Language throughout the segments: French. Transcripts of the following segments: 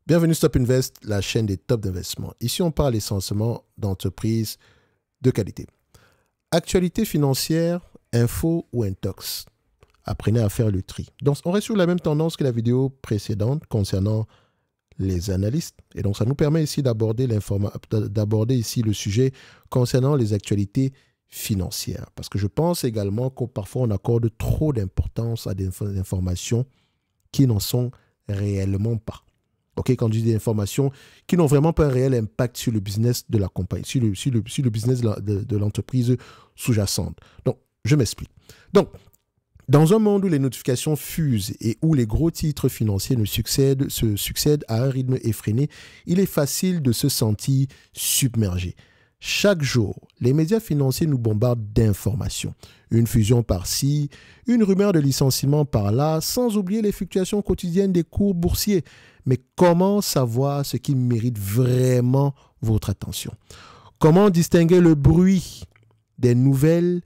Bienvenue Stop Invest, la chaîne des tops d'investissement. Ici, on parle essentiellement d'entreprises de qualité. Actualité financière, info ou intox. Apprenez à faire le tri. Donc, on reste sur la même tendance que la vidéo précédente concernant les analystes. Et donc, ça nous permet ici d'aborder ici le sujet concernant les actualités financières. Parce que je pense également que parfois, on accorde trop d'importance à des informations qui n'en sont réellement pas. OK, quand je dis des informations qui n'ont vraiment pas un réel impact sur le business de la compagnie, sur le business de l'entreprise sous-jacente. Donc, je m'explique. Donc, dans un monde où les notifications fusent et où les gros titres financiers se succèdent à un rythme effréné, il est facile de se sentir submergé. Chaque jour, les médias financiers nous bombardent d'informations. Une fusion par-ci, une rumeur de licenciement par-là, sans oublier les fluctuations quotidiennes des cours boursiers. Mais comment savoir ce qui mérite vraiment votre attention? Comment distinguer le bruit des nouvelles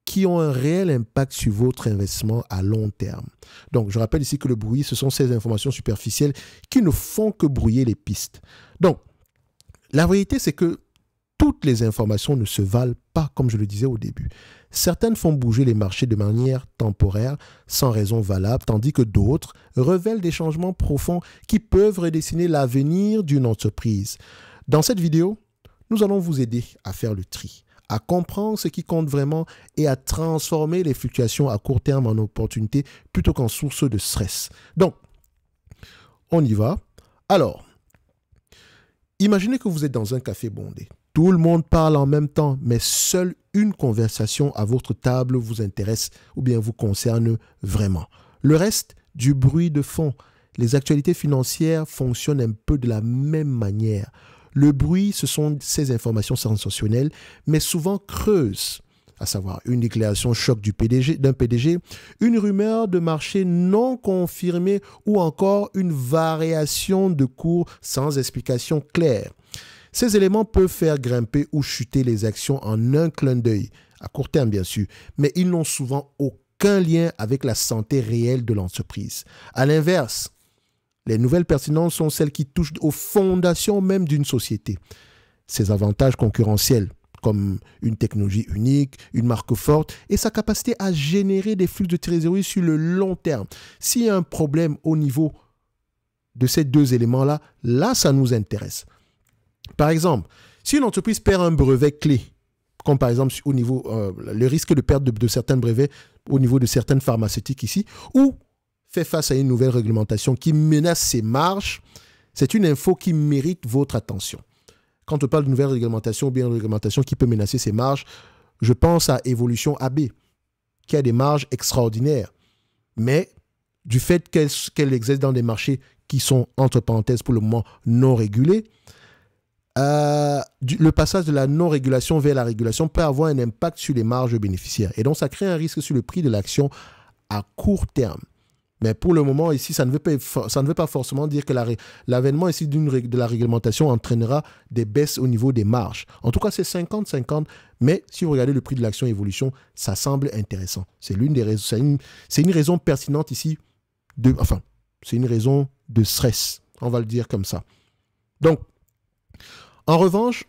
qui ont un réel impact sur votre investissement à long terme? Donc, je rappelle ici que le bruit, ce sont ces informations superficielles qui ne font que brouiller les pistes. Donc, la vérité, c'est que toutes les informations ne se valent pas, comme je le disais au début. Certaines font bouger les marchés de manière temporaire, sans raison valable, tandis que d'autres révèlent des changements profonds qui peuvent redessiner l'avenir d'une entreprise. Dans cette vidéo, nous allons vous aider à faire le tri, à comprendre ce qui compte vraiment et à transformer les fluctuations à court terme en opportunités plutôt qu'en source de stress. Donc, on y va. Alors, imaginez que vous êtes dans un café bondé. Tout le monde parle en même temps, mais seule une conversation à votre table vous intéresse ou bien vous concerne vraiment. Le reste, du bruit de fond. Les actualités financières fonctionnent un peu de la même manière. Le bruit, ce sont ces informations sensationnelles, mais souvent creuses, à savoir une déclaration choc d'un PDG, une rumeur de marché non confirmée ou encore une variation de cours sans explication claire. Ces éléments peuvent faire grimper ou chuter les actions en un clin d'œil, à court terme bien sûr, mais ils n'ont souvent aucun lien avec la santé réelle de l'entreprise. À l'inverse, les nouvelles pertinentes sont celles qui touchent aux fondations même d'une société. Ses avantages concurrentiels, comme une technologie unique, une marque forte et sa capacité à générer des flux de trésorerie sur le long terme. S'il y a un problème au niveau de ces deux éléments-là, là, ça nous intéresse. Par exemple, si une entreprise perd un brevet clé, comme par exemple au niveau le risque de perte de certains brevets au niveau de certaines pharmaceutiques ici, ou fait face à une nouvelle réglementation qui menace ses marges, c'est une info qui mérite votre attention. Quand on parle de nouvelle réglementation ou bien une réglementation qui peut menacer ses marges, je pense à Evolution AB, qui a des marges extraordinaires, mais du fait qu'elle exerce dans des marchés qui sont, entre parenthèses, pour le moment non régulés, le passage de la non-régulation vers la régulation peut avoir un impact sur les marges bénéficiaires. Et donc, ça crée un risque sur le prix de l'action à court terme. Mais pour le moment, ici, ça ne veut pas forcément dire que l'avènement ici de la réglementation entraînera des baisses au niveau des marges. En tout cas, c'est 50-50. Mais si vous regardez le prix de l'action évolution, ça semble intéressant. C'est l'une des raisons. C'est une raison pertinente ici. C'est une raison de stress. On va le dire comme ça. Donc, en revanche,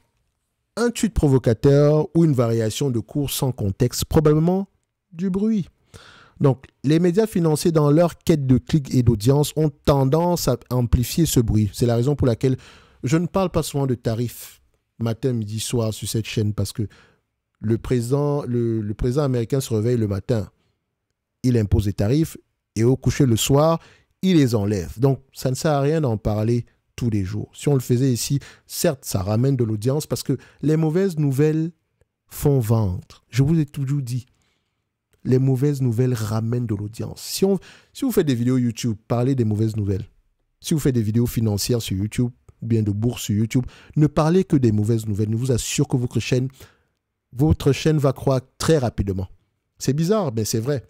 un tweet provocateur ou une variation de cours sans contexte, probablement du bruit. Donc, les médias financiers, dans leur quête de clics et d'audience, ont tendance à amplifier ce bruit. C'est la raison pour laquelle je ne parle pas souvent de tarifs matin, midi, soir sur cette chaîne, parce que le président américain se réveille le matin, il impose des tarifs, et au coucher le soir, il les enlève. Donc, ça ne sert à rien d'en parler tous les jours. Si on le faisait ici, certes, ça ramène de l'audience parce que les mauvaises nouvelles font vendre. Je vous ai toujours dit, les mauvaises nouvelles ramènent de l'audience. Si vous faites des vidéos YouTube, parlez des mauvaises nouvelles. Si vous faites des vidéos financières sur YouTube, ou bien de bourse sur YouTube, ne parlez que des mauvaises nouvelles. Je vous assure que votre chaîne va croître très rapidement. C'est bizarre, mais c'est vrai.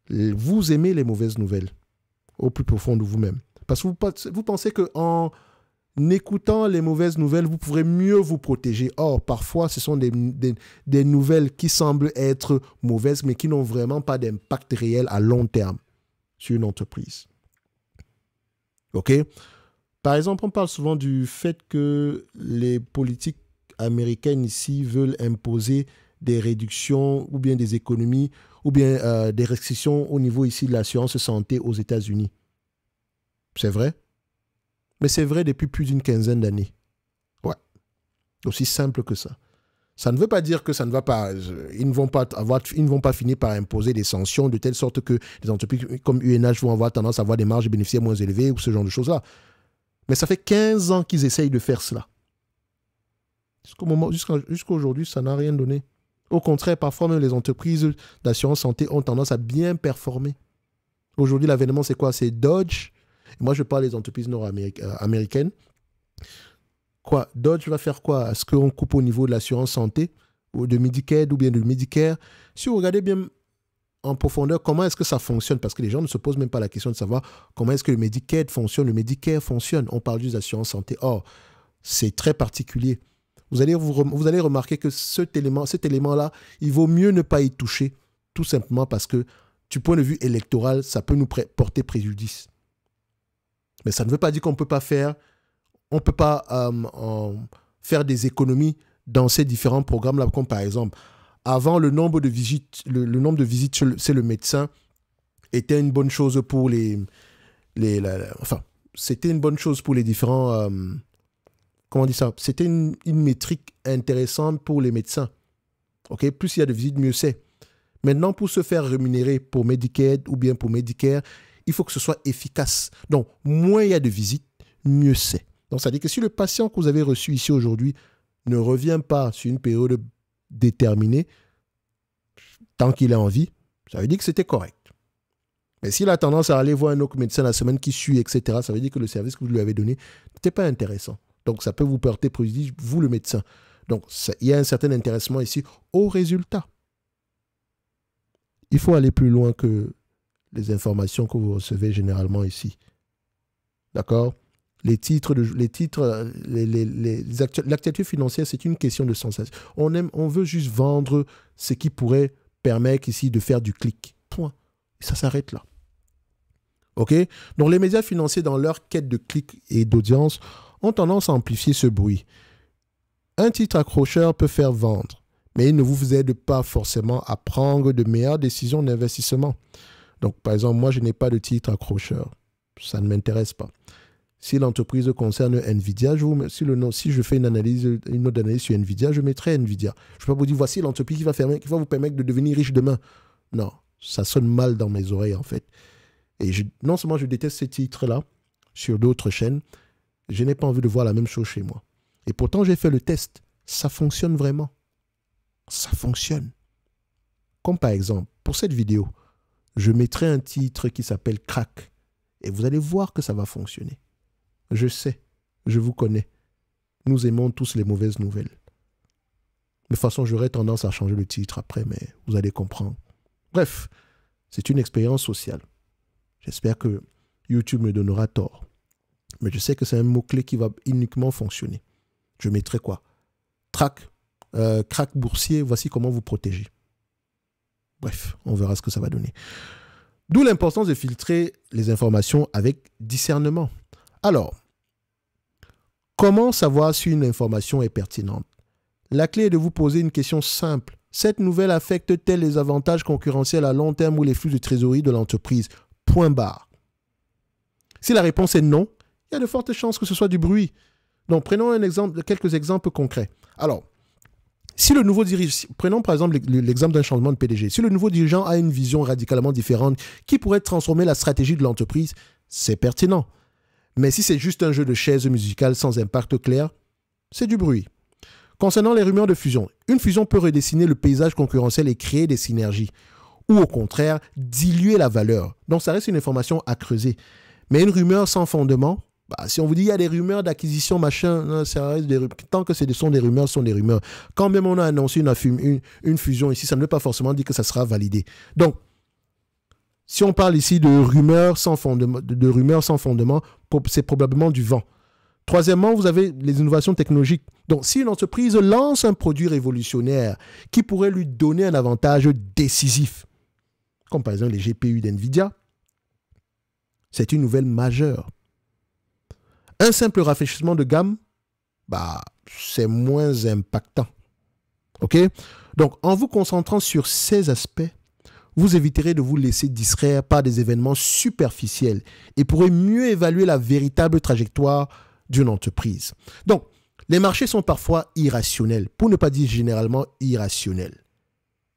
Vous aimez les mauvaises nouvelles au plus profond de vous-même. Parce que vous pensez qu'en écoutant les mauvaises nouvelles, vous pourrez mieux vous protéger. Or, parfois, ce sont des nouvelles qui semblent être mauvaises, mais qui n'ont vraiment pas d'impact réel à long terme sur une entreprise. OK? Par exemple, on parle souvent du fait que les politiques américaines ici veulent imposer des réductions ou bien des économies ou bien des restrictions au niveau ici de l'assurance santé aux États-Unis. C'est vrai, mais c'est vrai depuis plus d'une quinzaine d'années. Ouais, aussi simple que ça. Ça ne veut pas dire que ça ne va pas. Ils ne vont pas finir par imposer des sanctions de telle sorte que les entreprises comme UNH vont avoir tendance à avoir des marges de bénéficiaires moins élevées ou ce genre de choses-là. Mais ça fait 15 ans qu'ils essayent de faire cela. Jusqu'à aujourd'hui, ça n'a rien donné. Au contraire, parfois même les entreprises d'assurance santé ont tendance à bien performer. Aujourd'hui, l'avènement, c'est quoi? C'est Dodge. Moi, je parle des entreprises nord-américaines. Quoi? Dodge va faire quoi? Est-ce qu'on coupe au niveau de l'assurance santé ou de Medicaid ou bien de Medicare? Si vous regardez bien en profondeur, comment est-ce que ça fonctionne? Parce que les gens ne se posent même pas la question de savoir comment est-ce que le Medicaid fonctionne, le Medicare fonctionne. On parle juste d'assurance santé. Or, c'est très particulier. Vous allez remarquer que cet élément-là, il vaut mieux ne pas y toucher, tout simplement parce que, du point de vue électoral, ça peut nous porter préjudice. Mais ça ne veut pas dire qu'on ne peut pas faire des économies dans ces différents programmes-là, comme par exemple, avant, le nombre de visites chez le médecin était une bonne chose pour c'était une bonne chose pour les différents... comment on dit ça? C'était une métrique intéressante pour les médecins. Okay? Plus il y a de visites, mieux c'est. Maintenant, pour se faire rémunérer pour Medicaid ou bien pour Medicare, il faut que ce soit efficace. Donc, moins il y a de visites, mieux c'est. Donc, ça veut dire que si le patient que vous avez reçu ici aujourd'hui ne revient pas sur une période déterminée, tant qu'il est en vie, ça veut dire que c'était correct. Mais s'il a tendance à aller voir un autre médecin la semaine qui suit, etc., ça veut dire que le service que vous lui avez donné n'était pas intéressant. Donc, ça peut vous porter préjudice, vous le médecin. Donc, il y a un certain intéressement ici au résultat. Il faut aller plus loin que les informations que vous recevez généralement ici. D'accord? L'actualité financière, c'est une question de sensation. On veut juste vendre ce qui pourrait permettre ici de faire du clic. Point. Et ça s'arrête là. OK? Donc, les médias financiers, dans leur quête de clics et d'audience, ont tendance à amplifier ce bruit. Un titre accrocheur peut faire vendre, mais il ne vous aide pas forcément à prendre de meilleures décisions d'investissement. Donc, par exemple, moi, je n'ai pas de titre accrocheur. Ça ne m'intéresse pas. Si l'entreprise concerne Nvidia, si je fais une autre analyse sur Nvidia, je mettrai Nvidia. Je ne vais pas vous dire, voici l'entreprise qui va vous permettre de devenir riche demain. Non, ça sonne mal dans mes oreilles, en fait. Et non seulement je déteste ces titres-là sur d'autres chaînes, je n'ai pas envie de voir la même chose chez moi. Et pourtant, j'ai fait le test. Ça fonctionne vraiment. Ça fonctionne. Comme par exemple, pour cette vidéo, je mettrai un titre qui s'appelle Crack. Et vous allez voir que ça va fonctionner. Je sais, je vous connais. Nous aimons tous les mauvaises nouvelles. De toute façon, j'aurais tendance à changer le titre après, mais vous allez comprendre. Bref, c'est une expérience sociale. J'espère que YouTube me donnera tort. Mais je sais que c'est un mot-clé qui va uniquement fonctionner. Je mettrai quoi? Crack boursier, voici comment vous protéger. Bref, on verra ce que ça va donner. D'où l'importance de filtrer les informations avec discernement. Alors, comment savoir si une information est pertinente? La clé est de vous poser une question simple. Cette nouvelle affecte-t-elle les avantages concurrentiels à long terme ou les flux de trésorerie de l'entreprise? Point barre. Si la réponse est non, il y a de fortes chances que ce soit du bruit. Donc, prenons quelques exemples concrets. Alors, si le nouveau dirigeant, prenons par exemple l'exemple d'un changement de PDG. Si le nouveau dirigeant a une vision radicalement différente qui pourrait transformer la stratégie de l'entreprise, c'est pertinent. Mais si c'est juste un jeu de chaises musicales sans impact clair, c'est du bruit. Concernant les rumeurs de fusion, une fusion peut redessiner le paysage concurrentiel et créer des synergies. Ou au contraire, diluer la valeur. Donc ça reste une information à creuser. Mais une rumeur sans fondement, si on vous dit il y a des rumeurs d'acquisition, machin, non, ça reste tant que ce sont des rumeurs, ce sont des rumeurs. Quand même on a annoncé une fusion ici, ça ne veut pas forcément dire que ça sera validé. Donc, si on parle ici de rumeurs sans fondement, c'est probablement du vent. Troisièmement, vous avez les innovations technologiques. Donc, si une entreprise lance un produit révolutionnaire qui pourrait lui donner un avantage décisif, comme par exemple les GPU d'NVIDIA, c'est une nouvelle majeure. Un simple rafraîchissement de gamme, bah, c'est moins impactant. OK? Donc, en vous concentrant sur ces aspects, vous éviterez de vous laisser distraire par des événements superficiels et pourrez mieux évaluer la véritable trajectoire d'une entreprise. Donc, les marchés sont parfois irrationnels, pour ne pas dire généralement irrationnels.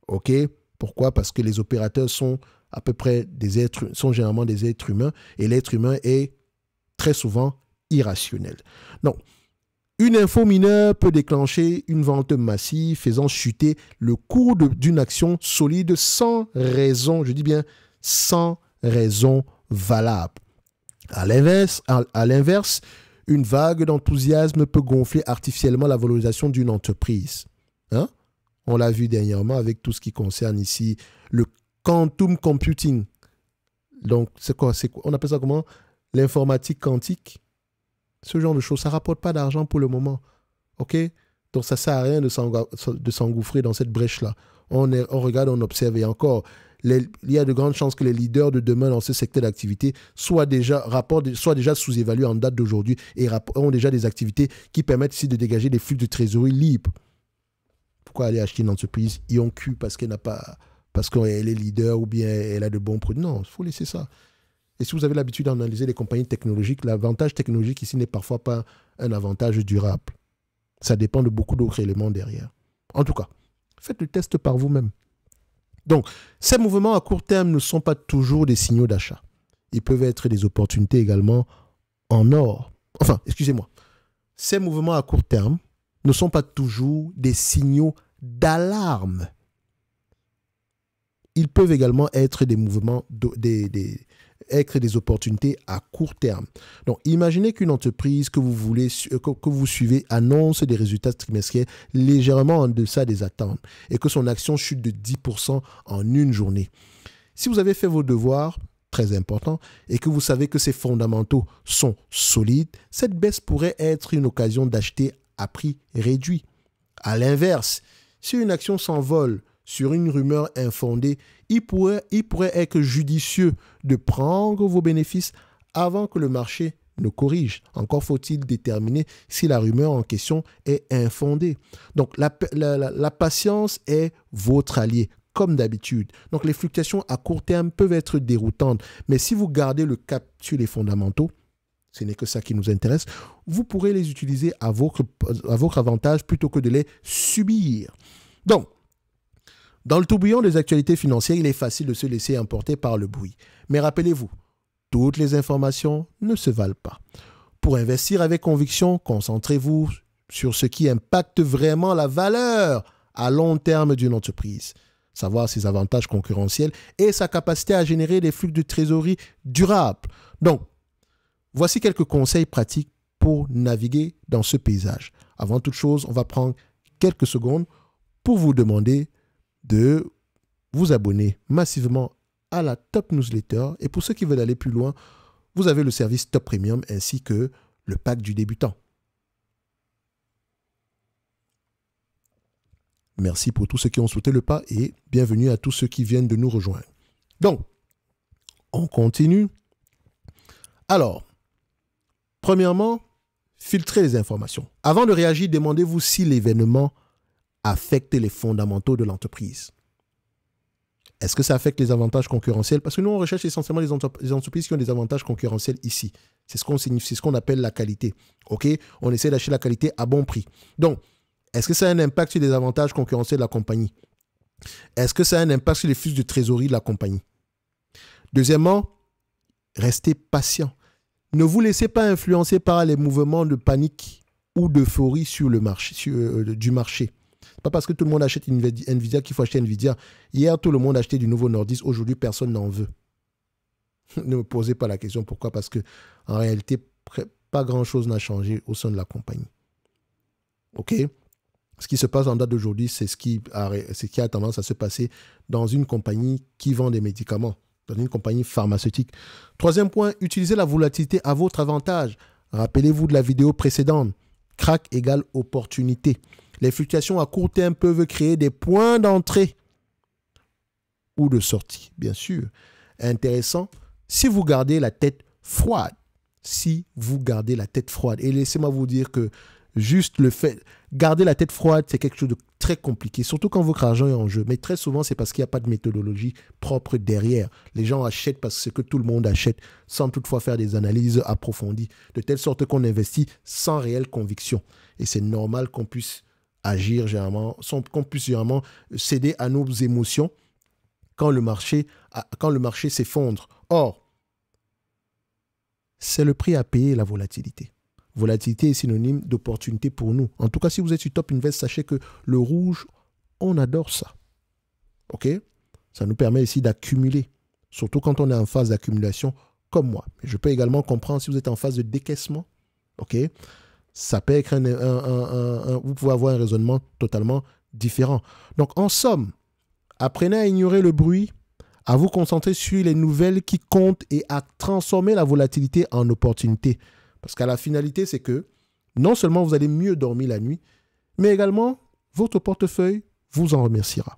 OK? Pourquoi? Parce que les opérateurs sont à peu près sont généralement des êtres humains et l'être humain est très souvent irrationnel. Donc, une info mineure peut déclencher une vente massive faisant chuter le cours d'une action solide sans raison, je dis bien sans raison valable. À l'inverse, une vague d'enthousiasme peut gonfler artificiellement la valorisation d'une entreprise. Hein? On l'a vu dernièrement avec tout ce qui concerne ici le quantum computing. Donc, c'est quoi? On appelle ça comment? L'informatique quantique. Ce genre de choses, ça ne rapporte pas d'argent pour le moment. OK? Donc, ça ne sert à rien de s'engouffrer dans cette brèche-là. On regarde, on observe. Et encore, il y a de grandes chances que les leaders de demain dans ce secteur d'activité soient déjà sous-évalués en date d'aujourd'hui et ont déjà des activités qui permettent ici de dégager des flux de trésorerie libres. Pourquoi aller acheter une entreprise IonQ parce qu'elle est leader ou bien elle a de bons produits? Non, il faut laisser ça. Et si vous avez l'habitude d'analyser les compagnies technologiques, l'avantage technologique ici n'est parfois pas un avantage durable. Ça dépend de beaucoup d'autres éléments derrière. En tout cas, faites le test par vous-même. Donc, ces mouvements à court terme ne sont pas toujours des signaux d'achat. Ils peuvent être des opportunités également en or. Enfin, excusez-moi. Ces mouvements à court terme ne sont pas toujours des signaux d'alarme. Ils peuvent également être des mouvements, être des opportunités à court terme. Donc, imaginez qu'une entreprise que vous suivez annonce des résultats trimestriels légèrement en deçà des attentes et que son action chute de 10% en une journée. Si vous avez fait vos devoirs, très important, et que vous savez que ces fondamentaux sont solides, cette baisse pourrait être une occasion d'acheter à prix réduit. À l'inverse, si une action s'envole sur une rumeur infondée, il pourrait être judicieux de prendre vos bénéfices avant que le marché ne corrige. Encore faut-il déterminer si la rumeur en question est infondée. Donc, la patience est votre allié, comme d'habitude. Donc, les fluctuations à court terme peuvent être déroutantes, mais si vous gardez le cap sur les fondamentaux, ce n'est que ça qui nous intéresse, vous pourrez les utiliser à votre avantage plutôt que de les subir. Donc, dans le tourbillon des actualités financières, il est facile de se laisser emporter par le bruit. Mais rappelez-vous, toutes les informations ne se valent pas. Pour investir avec conviction, concentrez-vous sur ce qui impacte vraiment la valeur à long terme d'une entreprise. Savoir ses avantages concurrentiels et sa capacité à générer des flux de trésorerie durables. Donc, voici quelques conseils pratiques pour naviguer dans ce paysage. Avant toute chose, on va prendre quelques secondes pour vous demander de vous abonner massivement à la Top Newsletter. Et pour ceux qui veulent aller plus loin, vous avez le service Top Premium ainsi que le pack du débutant. Merci pour tous ceux qui ont sauté le pas et bienvenue à tous ceux qui viennent de nous rejoindre. Donc, on continue. Alors, premièrement, filtrez les informations. Avant de réagir, demandez-vous si l'événement affecte les fondamentaux de l'entreprise. Est-ce que ça affecte les avantages concurrentiels? Parce que nous, on recherche essentiellement les entreprises qui ont des avantages concurrentiels ici. C'est ce qu'on appelle la qualité. OK? On essaie d'acheter la qualité à bon prix. Donc, est-ce que ça a un impact sur les avantages concurrentiels de la compagnie? Est-ce que ça a un impact sur les flux de trésorerie de la compagnie? Deuxièmement, restez patient. Ne vous laissez pas influencer par les mouvements de panique ou d'euphorie sur le marché, du marché. Pas parce que tout le monde achète une Nvidia qu'il faut acheter Nvidia. Hier, tout le monde achetait du nouveau Nordis. Aujourd'hui, personne n'en veut. Ne me posez pas la question. Pourquoi? Parce qu'en réalité, pas grand-chose n'a changé au sein de la compagnie. OK? Ce qui se passe en date d'aujourd'hui, c'est ce qui a tendance à se passer dans une compagnie qui vend des médicaments, dans une compagnie pharmaceutique. Troisième point, utilisez la volatilité à votre avantage. Rappelez-vous de la vidéo précédente. Crack égale opportunité. Les fluctuations à court terme peuvent créer des points d'entrée ou de sortie, bien sûr. Intéressant, si vous gardez la tête froide si vous gardez la tête froide. Et laissez-moi vous dire que juste le fait, garder la tête froide, c'est quelque chose de très compliqué, surtout quand votre argent est en jeu. Mais très souvent, c'est parce qu'il n'y a pas de méthodologie propre derrière. Les gens achètent parce que c'est que tout le monde achète, sans toutefois faire des analyses approfondies, de telle sorte qu'on investit sans réelle conviction. Et c'est normal qu'on puisse agir généralement, qu'on puisse généralement céder à nos émotions quand le marché s'effondre. Or, c'est le prix à payer, la volatilité. Volatilité est synonyme d'opportunité pour nous. En tout cas, si vous êtes sur Top Invest, sachez que le rouge, on adore ça. OK? Ça nous permet ici d'accumuler, surtout quand on est en phase d'accumulation comme moi. Je peux également comprendre si vous êtes en phase de décaissement. OK? Ça peut être vous pouvez avoir un raisonnement totalement différent. Donc, en somme, apprenez à ignorer le bruit, à vous concentrer sur les nouvelles qui comptent et à transformer la volatilité en opportunité. Parce qu'à la finalité, c'est que non seulement vous allez mieux dormir la nuit, mais également votre portefeuille vous en remerciera.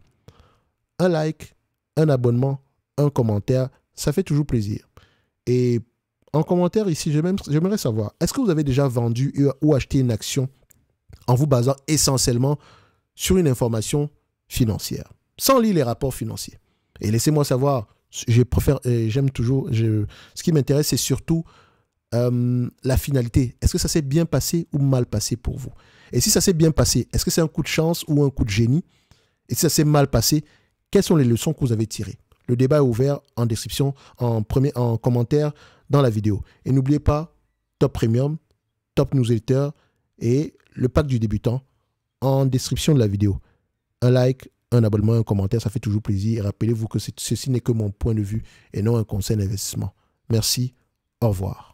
Un like, un abonnement, un commentaire, ça fait toujours plaisir. Et en commentaire ici, j'aimerais savoir, est-ce que vous avez déjà vendu ou acheté une action en vous basant essentiellement sur une information financière, sans lire les rapports financiers? Et laissez-moi savoir, j'aime toujours, ce qui m'intéresse, c'est surtout la finalité. Est-ce que ça s'est bien passé ou mal passé pour vous? Et si ça s'est bien passé, est-ce que c'est un coup de chance ou un coup de génie? Et si ça s'est mal passé, quelles sont les leçons que vous avez tirées? Le débat est ouvert en description, en commentaire dans la vidéo. Et n'oubliez pas, Top Premium, Top Newsletter et le pack du débutant en description de la vidéo. Un like, un abonnement, un commentaire, ça fait toujours plaisir. Et rappelez-vous que ceci n'est que mon point de vue et non un conseil d'investissement. Merci, au revoir.